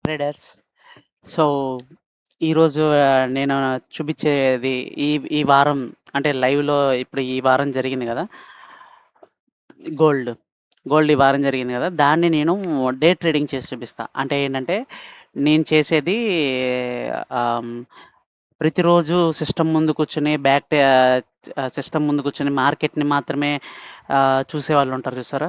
Traders. So, ఈరోజు నేను చూపిచ్చేది ఈ ఈ వారం అంటే లైవ్‌లో ఇప్పుడు ఈ వారం జరిగింది గదా! గోల్డ్. గోల్డ్ ఈ వారం జరిగింది గదా! దాన్ని నేను డే ట్రేడింగ్ చేసి చూపిస్తా. అంటే ఏంటంటే, నేను చేసేది ఆహ్, హ్మ్, ప్రతిరోజు సిస్టమ్ ముందు కూర్చొని సిస్టమ్ ముందు కూర్చొని మార్కెట్‌ని మాత్రమే చూసేవాళ్ళుంటారు చూసారా?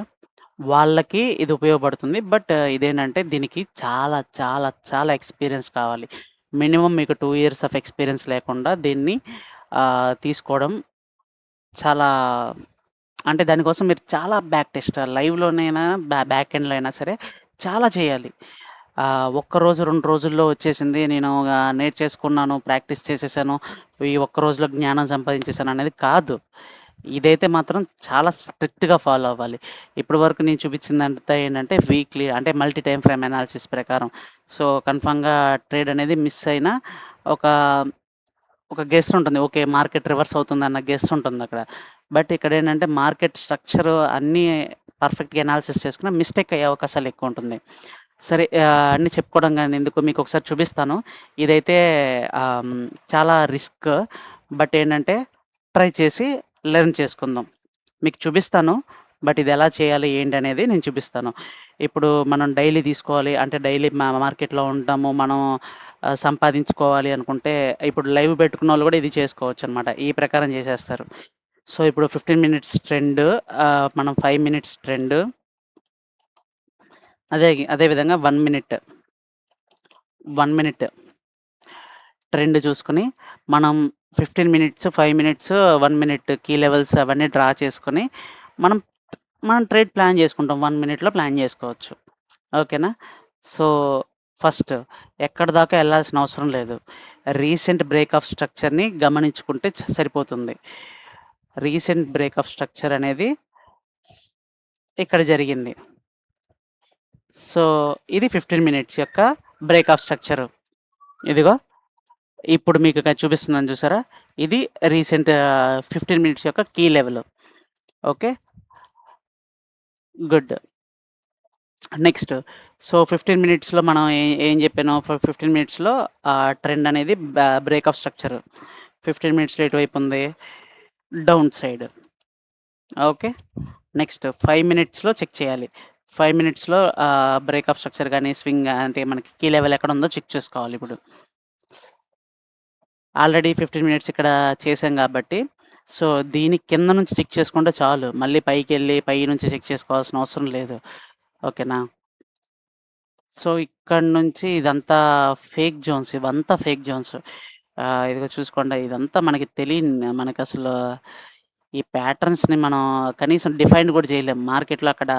వాళ్ళకి ఇది ఉపయోగపడుతుంది. బట్ ఇదేంటంటే దీనికి చాలా, చాలా, చాలా ఎక్స్‌పీరియన్స్ కావాలి. మినిమమ్ మీకు 2 ఇయర్స్ ఆఫ్ ఎక్స్‌పీరియన్స్ లేకుండా దీన్ని తీసుకోవడం చాలా అంటే దానికోసం మీరు చాలా బ్యాక్ టెస్ట్ లైవ్‌లోనైనా బ్యాక్ ఎండ్‌లో అయినా సరే చాలా చేయాలి. ఒక్క రోజు, 2 రోజుల్లో వచ్చేసింది. నేను నేర్చేసుకున్నాను, ప్రాక్టీస్ చేసేసాను. ఈ ఒక్క రోజులో జ్ఞానం సంపాదించేసాను అనేది కాదు. ఇదైతే మాత్రం చాలా స్ట్రిక్ట్‌గా ఫాలో అవ్వాలి. ఇప్పటి వరకు నేను చూపించిందంతా ఏంటంటే వీక్లీ అంటే మల్టీ టైమ్ ఫ్రేమ్ అనాలిసిస్ ప్రకారం. సో, కన్ఫర్మ్‌గా ట్రేడ్ అనేది మిస్ అయినా ఒక ఒక గెస్ ఉంటుంది. ఓకే. మార్కెట్ రివర్స్ అవుతుందన్న గెస్ ఉంటుందక్కడ. బట్ ఇక్కడేంటంటే మార్కెట్ స్ట్రక్చర్ అన్నీ పర్ఫెక్ట్‌గా అనాలిసిస్ చేసుకున్న మిస్టేక్ అయ్యే అవకాశాలు ఎక్కువుంటుంది. సరే అన్నీ చెప్పుకోవడం గాని ఎందుకు మీకొకసారి చూపిస్తాను. ఇదైతే చాలా రిస్క్. బట్ ఏంటంటే ట్రై చేసి లెర్న్ చేసుకుందాం. మీకు చూపిస్తాను. బట్ ఇదెలా చేయాలి ఏంటనేది నేను చూపిస్తాను. ఇప్పుడు మనం డైలీ తీసుకోవాలి అంటే డైలీ మార్కెట్‌లో ఉంటాము. మనం సంపాదించుకోవాలి అనుకుంటే ఇప్పుడు లైవ్ పెట్టుకున్నోళ్ళు గూడా ఇది చేసుకోవచ్చనమాట. ఈ ప్రకారం చేసేస్తారు. సో, ఇప్పుడు 15 మినిట్స్ ట్రెండ్ మనం 5 మినిట్స్ ట్రెండ్ అదే విధంగా 1 మినిట్ ట్రెండ్ చూసుకొని మనం 15 minutes, 5 minutes, 1 minute key levels అవన్నీ డ్రా చేసుకొని మనం మనం ట్రేడ్ ప్లాన్ చేసుకుంటాం. 1 మినిట్‌లో ప్లాన్ చేసుకోవచ్చు. ఓకేనా? సో, ఫస్ట్ ఎక్కడి దాకా ఎళ్ళాల్సిన అవసరం లేదు. రీసెంట్ బ్రేక్ ఆఫ్ స్ట్రక్చర్‌ని గమనించుకుంటే సరిపోతుంది. రీసెంట్ బ్రేక్ ఆఫ్ స్ట్రక్చర్ అనేది ఇక్కడ జరిగింది. సో, ఇది 15 మినిట్స్ యొక్క బ్రేక్ ఆఫ్ స్ట్రక్చర్. ఇదిగో ఇప్పుడు మీకు ఇక్కడ చూపిస్తున్నాను చూసారా? ఇది రీసెంట్ 15 మినిట్స్ యొక్క key level. Okay. Good. Next so, 15 మినిట్స్‌లో మనం ఏం జెప్పాను 15 మినిట్స్‌లో ట్రెండ్ అనేది బ్రేక్ ఆఫ్ స్ట్రక్చర్. 15 మినిట్స్‌లో ఎటువైపు ఉంది? Down side. ఓకే. నెక్స్ట్ 5 మినిట్స్‌లో చెక్ చేయాలి. 5 మినిట్స్‌లో బ్రేక్ ఆఫ్ స్ట్రక్చర్ గాని, స్వింగ్ అంటే మనకి కీ లెవెల్ ఎక్కడుందో చెక్ చేసుకోవాలిప్పుడు. ఆల్రెడీ 15 మినిట్స్ ఇక్కడ చేశాం గాబట్టి, సో, దీని కింద నుంచి చెక్ చేసుకుంటే చాలు. మళ్ళీ పైకెళ్ళి పై నుంచి చెక్ చేసుకోవాల్సిన అవసరం లేదు. ఓకేనా? సో, ఇక్కడి నుంచి ఇదంతా ఫేక్ జోన్స్. ఇవంతా ఫేక్ జోన్స్. ఇదిగో చూసుకోండి ఇదంతా మనకి తెలియని మనకసలు ఈ ప్యాటర్న్స్‌ని మనం కనీసం డిఫైన్ గూడా చేయలేం. మార్కెట్‌లో అక్కడ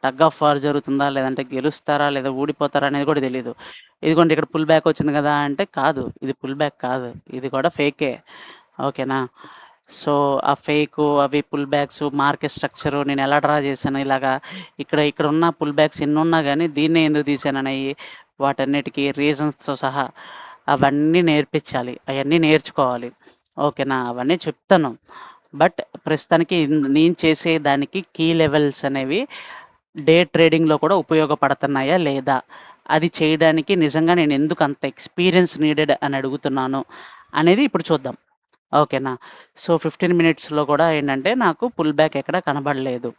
టగ్ ఆఫ్ వార్ జరుగుతుందా? లేదంటే గెలుస్తారా? లేదా ఓడిపోతారా? అనేది గూడా తెలీదు. ఇదిగోండి ఇక్కడ పుల్ బ్యాక్ వచ్చింది గదా! అంటే కాదు. ఇది పుల్ బ్యాక్ కాదు. ఇది కూడా ఫేకే. ఓకేనా? సో, ఆ ఫేకు అవి పుల్ బ్యాక్సు, మార్కెట్ స్ట్రక్చరు నేనెలా డ్రా చేశాను ఇలాగా ఇక్కడున్న పుల్ బ్యాక్స్ ఎన్నున్నా గాని దీన్నే ఎందుకు తీశాననేయి వాటన్నిటికి రీజన్స్‌తో సహా అవన్నీ నేర్పించాలి. అయన్నీ నేర్చుకోవాలి. ఓకేనా? అవన్నీ చెప్తాను. బట్ ప్రస్తుతానికి నేను చేసే దానికి కీ లెవెల్స్ అనేవి డే ట్రేడింగ్‌లో కూడా ఉపయోగపడతన్నాయా? లేదా? అది చేయడానికి నిజంగా నేనెందుకు అంత ఎక్స్‌పీరియన్స్ నీడెడ్ అని అడుగుతున్నాను అనేది ఇప్పుడు చూద్దాం. ఓకేనా. సో, 15 మినిట్స్‌లో కూడా ఏంటంటే నాకు పుల్ బ్యాక్ ఎక్కడ కనబడలేదు.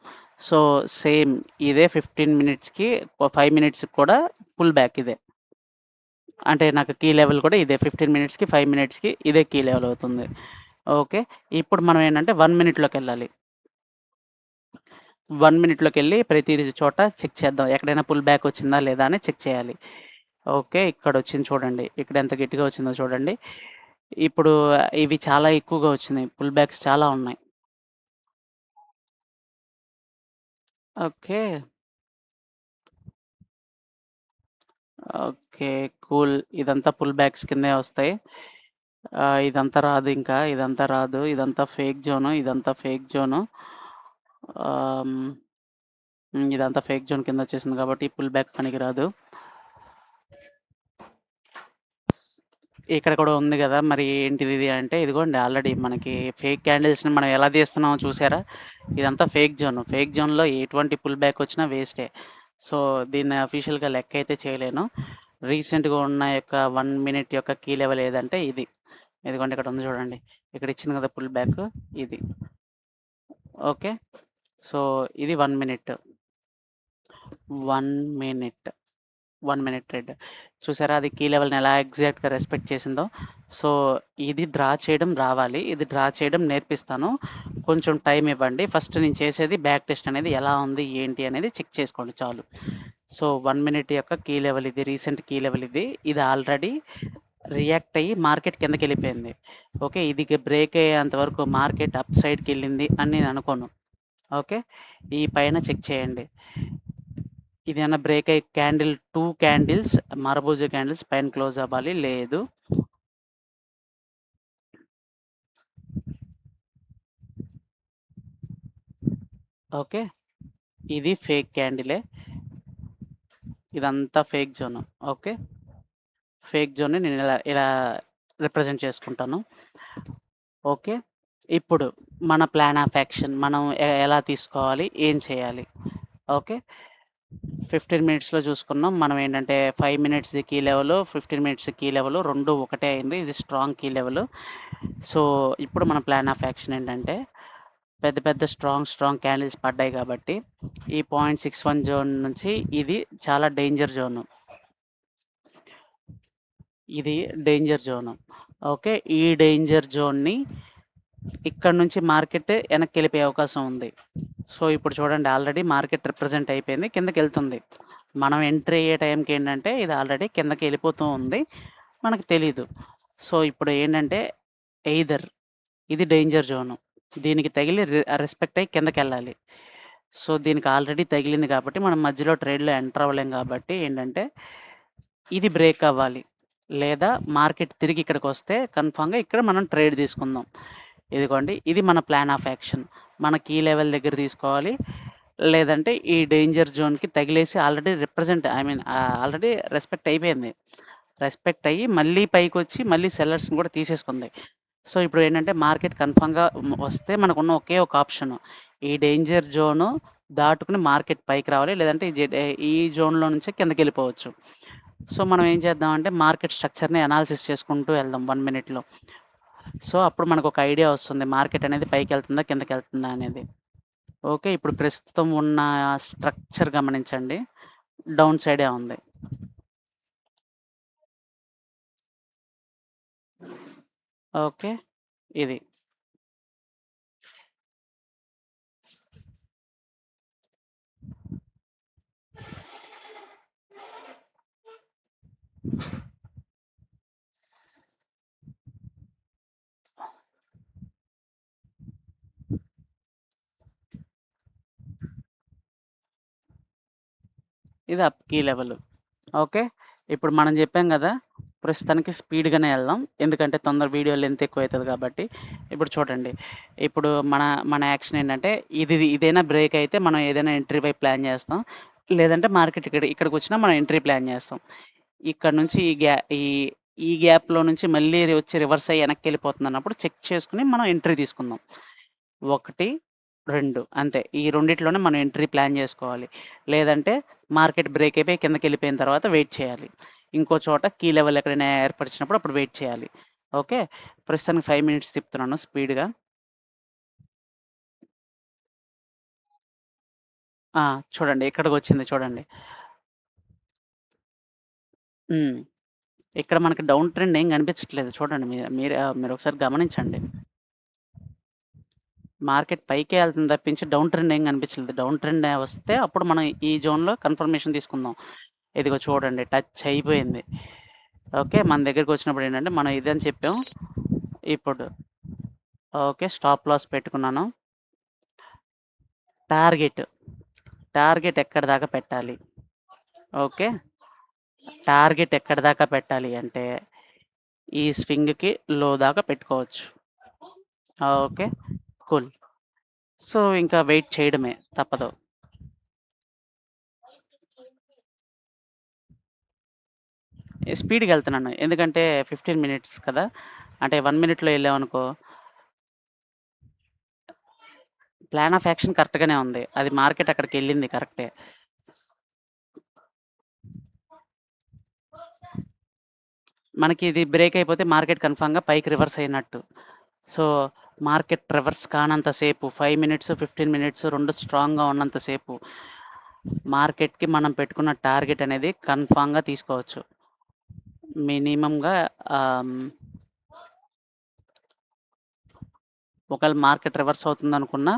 సో, సేమ్ ఇదే 15 మినిట్స్‌కి 5 మినిట్స్‌కి కూడా పుల్ బ్యాక్ ఇదే. అంటే నాకు కీ లెవెల్ కూడా ఇదే 15 మినిట్స్‌కి, 5 మినిట్స్‌కి ఇదే కీ లెవెల్ అవుతుంది. ఓకే. ఇప్పుడు మనం ఏంటంటే 1 మినిట్‌లోకెళ్ళాలి. 1 మినిట్‌లోకెళ్ళి ప్రతి చోట చెక్ చేద్దాం. ఎక్కడైనా పుల్ బ్యాక్ వచ్చిందా లేదా అని చెక్ చేయాలి. ఓకే. ఇక్కడొచ్చింది చూడండి. ఇక్కడ ఎంత గట్టిగా వచ్చిందో చూడండి. ఇప్పుడు ఇవి చాలా ఎక్కువగా వచ్చినాయి. పుల్ బ్యాక్స్ చాలా ఉన్నాయి. ఓకే. ఓకే. కూల్. ఇదంతా పుల్ బ్యాక్స్ కిందే వస్తాయి. ఇదంతా రాదింకా. ఇదంతా రాదు. ఇదంతా ఫేక్ జోను. ఇదంతా ఫేక్ జోను. ఆహ్, ఇదంతా ఫేక్ జోన్ కిందొచ్చేసింది కాబట్టి పుల్ బ్యాక్ పనికిరాదు. ఇక్కడ కూడా ఉంది గదా! మరి ఏంటిదిది అంటే ఇదిగోండి ఆల్రెడీ మనకి ఫేక్ క్యాండిల్స్‌ని మనం ఎలా తీస్తున్నామో చూసారా? ఇదంతా ఫేక్ జోన్. ఫేక్ జోన్‌లో ఎటువంటి పుల్ బ్యాక్ వచ్చినా వేస్టే. సో, దీన్ని అఫీషియల్‌గా లెక్కయితే చేయలేను. రీసెంట్‌గా ఉన్న యొక్క 1 మినిట్ యొక్క కీ లెవెల్ ఏదంటే ఇది. ఇదిగోండి ఇక్కడ ఉంది చూడండి. ఇక్కడ ఇచ్చింది కదా పుల్ బ్యాక్ ఇది. ఓకే. సో, ఇది 1 మినిట్. 1 మినిట్. 1 minute trade. చూసారా అది కీ లెవెల్‌ని ఎలా ఎగ్జాక్ట్‌గా రెస్పెక్ట్ చేసిందో. సో, ఇది డ్రా చేయడం రావాలి. ఇది డ్రా చేయడం నేర్పిస్తాను. కొంచెం టైమ్ ఇవ్వండి. ఫస్ట్ నేను చేసేది బ్యాక్ టెస్ట్ అనేది ఎలా ఉంది, ఏంటి అనేది చెక్ చేసుకోండి చాలు. సో, 1 మినిట్ యొక్క కీ లెవెల్ ఇది. రీసెంట్ కీ లెవెల్ ఇది. ఇది ఆల్రెడీ రియాక్ట్ అయ్యి మార్కెట్ కిందకెళ్ళిపోయింది. ఓకే. ఇది బ్రేక్ అయ్యేంత వరకు మార్కెట్ అప్ సైడ్‌కెళ్ళింది అని నేను అనుకోను. ఓకే. ఈ పైన చెక్ చేయండి. ఇదేమన్నా బ్రేక్ అయ్యి 2 క్యాండిల్స్ మరబూజ క్యాండిల్స్ పైన క్లోజ్ అవ్వాలి. లేదు. ఓకే. ఇది ఫేక్ క్యాండిలే. ఇదంతా ఫేక్ జోన్. ఓకే. ఫేక్ జోన్‌ని నేను ఇలా రిప్రజెంట్ చేసుకుంటాను. ఓకే. ఇప్పుడు మన ప్లాన్ ఆఫ్ యాక్షన్ మనం ఎలా తీసుకోవాలి? ఏం చేయాలి? ఓకే. 15 మినిట్స్‌లో చూసుకున్నాం. మనం ఏంటంటే 5 మినిట్స్‌ది key level, 15 minutes key level 2 ఒకటే అయింది. ఇది స్ట్రాంగ్ కీ లెవెల్. సో, ఇప్పుడు మన ప్లాన్ ఆఫ్ యాక్షన్ ఏంటంటే పెద్ద పెద్ద స్ట్రాంగ్ క్యాండిల్స్ పడ్డాయి కాబట్టి ఈ 0.61 జోన్ నుంచి ఇది చాలా డేంజర్ జోను. ఇది డేంజర్ జోను. ఓకే. ఈ డేంజర్ జోన్‌ని ఇక్కడ నుంచి మార్కెట్ వెనక్కెళ్ళిపోయే అవకాశం ఉంది. సో, ఇప్పుడు చూడండి ఆల్రెడీ మార్కెట్ రిప్రజెంట్ అయిపోయింది. కిందకెళ్తుంది. మనం ఎంట్రీ అయ్యే టైంకి ఏంటంటే ఇది ఆల్రెడీ కిందకెళ్ళిపోతూ ఉంది. మనకు తెలీదు. సో, ఇప్పుడు ఏంటంటే ఎయిదర్ ఇది డేంజర్ జోను. దీనికి తగిలి రెస్పెక్ట్ అయ్యి కిందకెళ్ళాలి. సో, దీనికి ఆల్రెడీ తగిలింది కాబట్టి మనం మధ్యలో ట్రేడ్‌లో ఎంటర్ అవ్వలేం కాబట్టి ఏంటంటే ఇది బ్రేక్ అవ్వాలి. లేదా మార్కెట్ తిరిగి ఇక్కడికొస్తే కన్ఫర్మ్‌గా ఇక్కడ మనం ట్రేడ్ తీసుకుందాం. ఇదిగోండి ఇది మన ప్లాన్ ఆఫ్ యాక్షన్. మన కీ లెవెల్ దగ్గర తీసుకోవాలి. లేదంటే ఈ డేంజర్ జోన్‌కి తగిలేసి ఆల్రెడీ ఆల్రెడీ రెస్పెక్ట్ అయిపోయింది. రెస్పెక్ట్ అయ్యి మళ్ళీ పైకొచ్చి మళ్ళీ సెల్లర్స్‌ని కూడా తీసేసుకుంది. సో, ఇప్పుడు ఏంటంటే మార్కెట్ కన్ఫర్మ్‌గా వస్తే మనకున్న ఒకే ఒక ఆప్షన్. ఈ డేంజర్ జోను దాటుకొని మార్కెట్ పైకి రావాలి. లేదంటే ఈ జోన్‌లో నుంచే కిందకెళ్ళిపోవచ్చు. సో, మనం ఏం చేద్దామంటే మార్కెట్ స్ట్రక్చర్‌ని అనాలిసిస్ చేసుకుంటూ వెళ్దాం 1 మినిట్‌లో. సో, అప్పుడు మనకొక ఐడియా వస్తుంది. మార్కెట్ అనేది పైకెళ్తుందా? కిందకెళ్తుందా అనేది. ఓకే. ఇప్పుడు ప్రస్తుతం ఉన్న స్ట్రక్చర్ గమనించండి. డౌన్ సైడే ఉంది. ఓకే. ఇది. ఇది అప్ కీ లెవెల్. ఓకే. ఇప్పుడు మనం జెప్పాం గదా! ప్రస్తుతానికి స్పీడ్‌గానే ఎళ్దాం. ఎందుకంటే వీడియో లెంత్ ఎక్కువైతది కాబట్టి. ఇప్పుడు చూడండి. ఇప్పుడు మన యాక్షన్ ఏంటంటే ఇదైనా బ్రేక్ అయితే మనం ఏదైనా ఎంట్రీ వైపు ప్లాన్ జేస్తాం. లేదంటే మార్కెట్ ఇక్కడికొచ్చినా మనం ఎంట్రీ ప్లాన్ జేస్తాం. ఇక్కడ నుంచి ఈ ఈ గ్యాప్‌లో నుంచి మళ్ళీ వచ్చి రివర్స్ అయ్యి వెనక్కెళ్ళిపోతుందన్నప్పుడు చెక్ చేసుకొని మనం ఎంట్రీ తీసుకుందాం. 1, 2 అంతే. ఈ రెండిట్లోనే మనం ఎంట్రీ ప్లాన్ జేసుకోవాలి. లేదంటే మార్కెట్ బ్రేక్ అయిపోయి కిందకెళ్ళిపోయిన తర్వాత వెయిట్ చేయాలి. ఇంకో చోట కీ లెవెల్ ఎక్కడైనా ఏర్పరిచినప్పుడు అప్పుడు వెయిట్ చేయాలి. ఓకే. ప్రస్తుతానికి 5 మినిట్స్ తిప్పుతున్నాను స్పీడ్‌గా. ఆ! చూడండి ఇక్కడికొచ్చింది చూడండి. హ్మ్. ఇక్కడ మనకి డౌన్ ట్రెండ్ ఏం కనిపించట్లేదు చూడండి. మీరొకసారి గమనించండి. మార్కెట్ పైకే ఎళ్తుంది తప్పించి డౌన్ ట్రెండ్ ఏం కనిపించలేదు. డౌన్ ట్రెండ్ వస్తే అప్పుడు మనం ఈ జోన్‌లో కన్ఫర్మేషన్ తీసుకుందాం. ఇదిగో చూడండి టచ్ అయిపోయింది. ఓకే. మన దగ్గరికొచ్చినప్పుడు ఏంటంటే మనం ఇదని చెప్పాం. ఇప్పుడు ఓకే. స్టాప్ లాస్ పెట్టుకున్నాను. టార్గెట్, టార్గెట్ ఎక్కడి దాకా పెట్టాలి? ఓకే. టార్గెట్ ఎక్కడి దాకా పెట్టాలి అంటే ఈ స్వింగ్‌కి లో దాకా పెట్టుకోవచ్చు. ఓకే. కూల్. సో, ఇంకా వెయిట్ చేయడమే తప్పదు. స్పీడ్‌గెళ్తున్నాను. ఎందుకంటే 15 మినిట్స్ కదా! అంటే 1 మినిట్‌లో ఎళ్ళామనుకో ప్లాన్ ఆఫ్ యాక్షన్ కరెక్ట్‌గానే ఉంది. అది మార్కెట్ అక్కడికెళ్ళింది కరెక్టే. మనకి ఇది బ్రేక్ అయిపోతే మార్కెట్ కన్ఫర్మ్‌గా పైకి రివర్స్ అయినట్టు. సో, మార్కెట్ రివర్స్ కానంత సేపు 5 మినిట్స్, 15 మినిట్స్ 2 స్ట్రాంగ్‌గా ఉన్నంత సేపు మార్కెట్‌కి మనం పెట్టుకున్న టార్గెట్ అనేది కన్ఫర్మ్‌గా తీసుకోవచ్చు. మినిమమ్‌గా ఆహ్, హ్మ్ ఒకవేళ మార్కెట్ రివర్స్ అవుతుందనుకున్నా,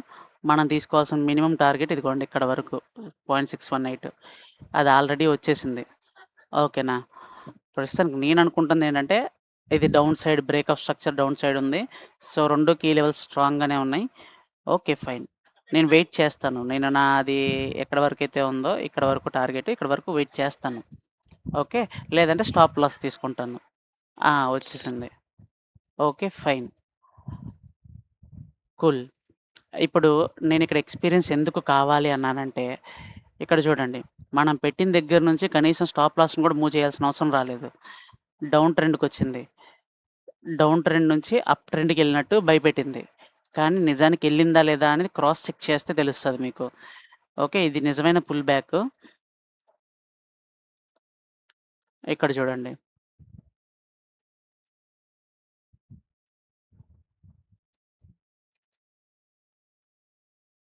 మనం తీసుకోవాల్సిన మినిమమ్ టార్గెట్ ఇదిగోండి ఇక్కడ వరకు 0.618 అది ఆల్రెడీ వచ్చేసింది. ఓకేనా. ప్రస్తుతానికి నేననుకుంటుందేంటంటే, ఇది down side break of structure down side ఉంది. సో, 2 కీ లెవెల్స్ స్ట్రాంగ్‌గానే ఉన్నాయి. ఓకే. ఫైన్. నేను వెయిట్ చేస్తాను. నేను నాది ఎక్కడి వరకైతే ఉందో ఇక్కడ వరకు టార్గెట్, ఇక్కడ వరకు వెయిట్ చేస్తాను. ఓకే. లేదంటే స్టాప్ లాస్ తీసుకుంటాను. వచ్చేసింది. ఓకే. ఫైన్. కూల్. ఇప్పుడు నేనిక్కడ ఎక్స్‌పీరియన్స్ ఎందుకు కావాలి అన్నానంటే, ఇక్కడ చూడండి. మనం పెట్టిన దగ్గర నుంచి కనీసం స్టాప్ లాస్‌ని కూడా మూవ్ చేయాల్సిన అవసరం రాలేదు. డౌన్ ట్రెండ్‌కొచ్చింది. డౌన్ ట్రెండ్ నుంచి అప్ ట్రెండ్‌కెళ్ళినట్టు భయపెట్టింది. కానీ నిజానికి ఎళ్ళిందా లేదా అనేది క్రాస్ చెక్ చేస్తే తెలుస్తది మీకు. ఓకే. ఇది నిజమైన పుల్ బ్యాకు. ఇక్కడ చూడండి.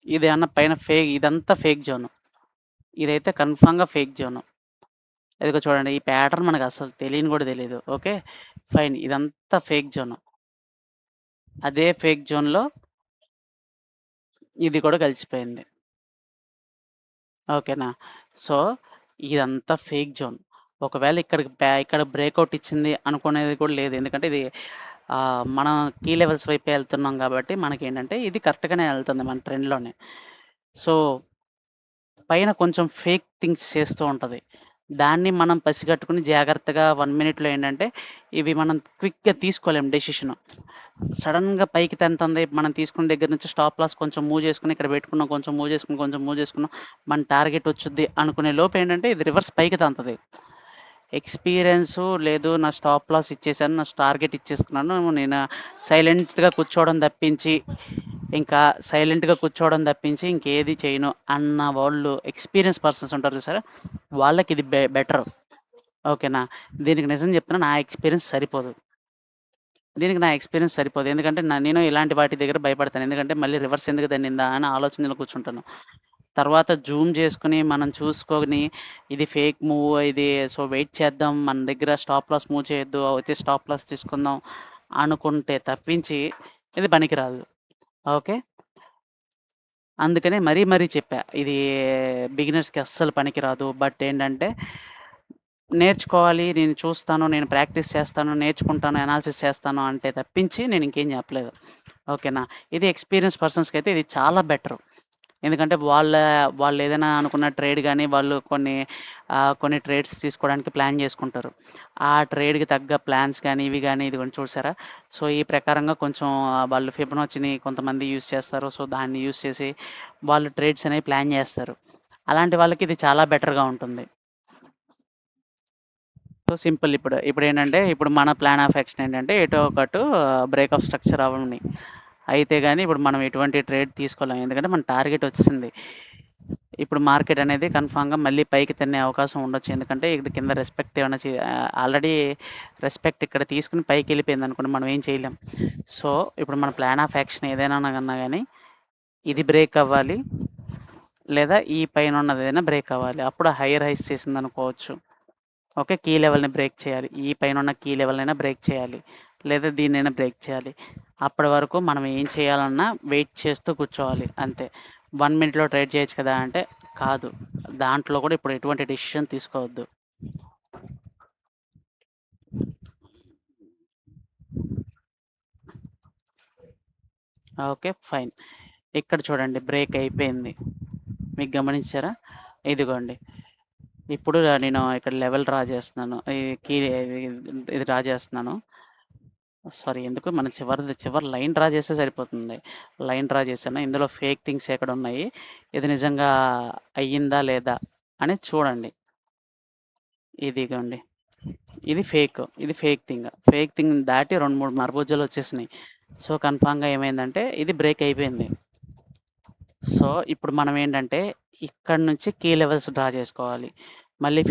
ఇదేమన్నా పైన ఇదంతా ఫేక్ జోను. ఇదైతే కన్ఫర్మ్‌గా ఫేక్ జోను. ఇదిగో చూడండి. ఈ ప్యాటర్న్ మనకసలు తెలియని కూడా తెలీదు. ఓకే. ఫైన్. ఇదంతా ఫేక్ జోను. అదే ఫేక్ జోన్‌లో ఇది కూడా కలిసిపోయింది. ఓకేనా. సో, ఇదంతా ఫేక్ జోన్. ఒకవేళ ఇక్కడ బ్రేకౌట్ ఇచ్చింది అనుకునేది కూడా లేదు. ఎందుకంటే ఇది మనం కీ లెవెల్స్ వైపే ఎళ్తున్నాం కాబట్టి మనకేంటంటే ఇది కరెక్ట్‌గానే ఎళ్తుంది మన ట్రెండ్‌లోనే. సో, పైన కొంచెం ఫేక్ థింగ్స్ చేస్తూ ఉంటది. దాన్ని మనం పసిగట్టుకొని జాగ్రత్తగా 1 మినిట్‌లో ఏంటంటే ఇవి మనం క్విక్‌గా తీసుకోలేం డెసిషను. సడెన్‌గా పైకి తెంతంది. మనం తీసుకున్న దగ్గర నుంచి స్టాప్ లాస్ కొంచెం మూవ్ చేసుకొని ఇక్కడ పెట్టుకున్నాం. కొంచెం మూవ్ చేసుకొని, కొంచెం మూవ్ చేసుకున్నాం. మన టార్గెట్ వచ్చుద్ది అనుకునే లోపేంటంటే ఇది రివర్స్ పైకి తంతది. ఎక్స్‌పీరియన్సు లేదు నా స్టాప్ లాస్ ఇచ్చేసాను. నా టార్గెట్ ఇచ్చేసుకున్నాను. నేను సైలెంట్‌గా కూర్చోవడం తప్పించి, ఇంకా సైలెంట్‌గా కూర్చోవడం తప్పించి ఇంకేది చేయను అన్న వాళ్ళు ఎక్స్‌పీరియన్స్ పర్సన్స్ ఉంటారు చూసారా? వాళ్ళకిది బెటరు. ఓకేనా. దీనికి నిజం చెప్తున్నా నా ఎక్స్‌పీరియన్స్ సరిపోదు. దీనికి నా ఎక్స్‌పీరియన్స్ సరిపోదు. ఎందుకంటే నేను ఇలాంటి వాటి దగ్గర భయపడతాను. ఎందుకంటే మళ్ళీ రివర్స్ ఎందుకు తన్నిందా అని ఆలోచనలో కూర్చుంటాను. తర్వాత జూమ్ చేసుకొని మనం చూసుకొని ఇది ఫేక్ మూవ్ ఇది సో వెయిట్ చేద్దాం. మన దగ్గర స్టాప్ లాస్ మూవ్ చేయొద్దు. అయితే స్టాప్ లాస్ తీసుకుందాం అనుకుంటే తప్పించి ఇది పనికిరాదు. ఓకే. అందుకనే మరీ చెప్పా. ఇది బిగినర్స్‌కి అస్సలు పనికిరాదు. బట్ ఏంటంటే నేర్చుకోవాలి. నేను చూస్తాను. నేను ప్రాక్టీస్ చేస్తాను. నేర్చుకుంటాను. అనాలిసిస్ చేస్తాను అంటే తప్పించి నేను ఇంకేం చెప్పలేదు. ఓకేనా. ఇది ఎక్స్‌పీరియన్స్ పర్సన్స్‌కైతే ఇది చాలా బెటరు. ఎందుకంటే వాళ్ళేదైనా అనుకున్న ట్రేడ్ గాని, వాళ్ళు కొన్ని ట్రేడ్స్ తీసుకోవడానికి ప్లాన్ చేసుకుంటారు. ఆ ట్రేడ్‌కి తగ్గ ప్లాన్స్ గాని, ఇవి గాని ఇదిగోండి చూసారా? సో, ఈ ప్రకారంగా కొంచెం వాళ్ళు ఫిబొనాచిని కొంతమంది యూజ్ చేస్తారు. సో, దాన్ని యూజ్ చేసి వాళ్ళు ట్రేడ్స్ అనేవి ప్లాన్ చేస్తారు. అలాంటి వాళ్ళకి ఇది చాలా బెటర్‌గా ఉంటుంది. సో, సింపుల్ ఇప్పుడేంటంటే, ఇప్పుడు మన ప్లాన్ ఆఫ్ యాక్షన్ ఏంటంటే, ఎటో ఒకటు బ్రేక్ ఆఫ్ స్ట్రక్చర్ అవ్వని. అయితే గాని ఇప్పుడు మనం ఎటువంటి ట్రేడ్ తీసుకోలేం. ఎందుకంటే, మన టార్గెట్ ఒచ్చేసింది. ఇప్పుడు మార్కెట్ అనేది కన్ఫర్మ్‌గా మళ్ళీ పైకి తన్నే అవకాశం ఉండొచ్చు. ఎందుకంటే, ఇక్కడ కింద రెస్పెక్ట్ ఏమైనా ఆల్రెడీ రెస్పెక్ట్ ఇక్కడ తీసుకొని పైకెళ్ళిపోయిందనుకోండి, మనం ఏం చేయలేం. సో, ఇప్పుడు మన ప్లాన్ ఆఫ్ యాక్షన్ ఏదైనా గాని, ఇది బ్రేక్ అవ్వాలి. లేదా ఈ పైనున్నదేదైనా బ్రేక్ అవ్వాలి. అప్పుడు హైయర్ హైస్ చేసిందనుకోవచ్చు. ఓకే. కీ లెవెల్‌ని బ్రేక్ చేయాలి. ఈ పైనున్న కీ లెవెల్‌నైనా బ్రేక్ చేయాలి. లేదా దీన్నైనా బ్రేక్ చేయాలి. అప్పటి వరకు మనం ఏం చేయాలన్నా వెయిట్ చేస్తూ కూర్చోవాలి అంతే. 1 మినిట్‌లో ట్రేడ్ చేయొచ్చు కదా! అంటే కాదు. దాంట్లో కూడా ఇప్పుడు ఎటువంటి డెసిషన్ తీసుకోవద్దు. ఓకే. ఫైన్. ఇక్కడ చూడండి బ్రేక్ అయిపోయింది. మీకు గమనించారా? ఇదిగోండి. ఇప్పుడు నేను ఇక్కడ లెవెల్ డ్రా చేస్తున్నాను. ఈ కీ ఇది ఇది డ్రా చేస్తున్నాను. సారీ ఎందుకు మన చివరి లైన్ డ్రా చేస్తే సరిపోతుంది. లైన్ డ్రా చేశాను. ఇందులో ఫేక్ థింగ్స్ ఎక్కడున్నాయి? ఇది నిజంగా అయ్యిందా? లేదా? అనేది చూడండి. ఇదిగోండి. ఇది ఫేక్. ఇది ఫేక్ థింగ్. ఫేక్ థింగ్ దాటి 2, 3 మరబూజాలొచ్చేసినాయి. సో, కన్ఫర్మ్‌గా ఏమైందంటే ఇది బ్రేక్ అయిపోయింది. సో, ఇప్పుడు మనం ఏంటంటే ఇక్కడి నుంచి కీ లెవెల్స్ డ్రా చేసుకోవాలి. మళ్ళీ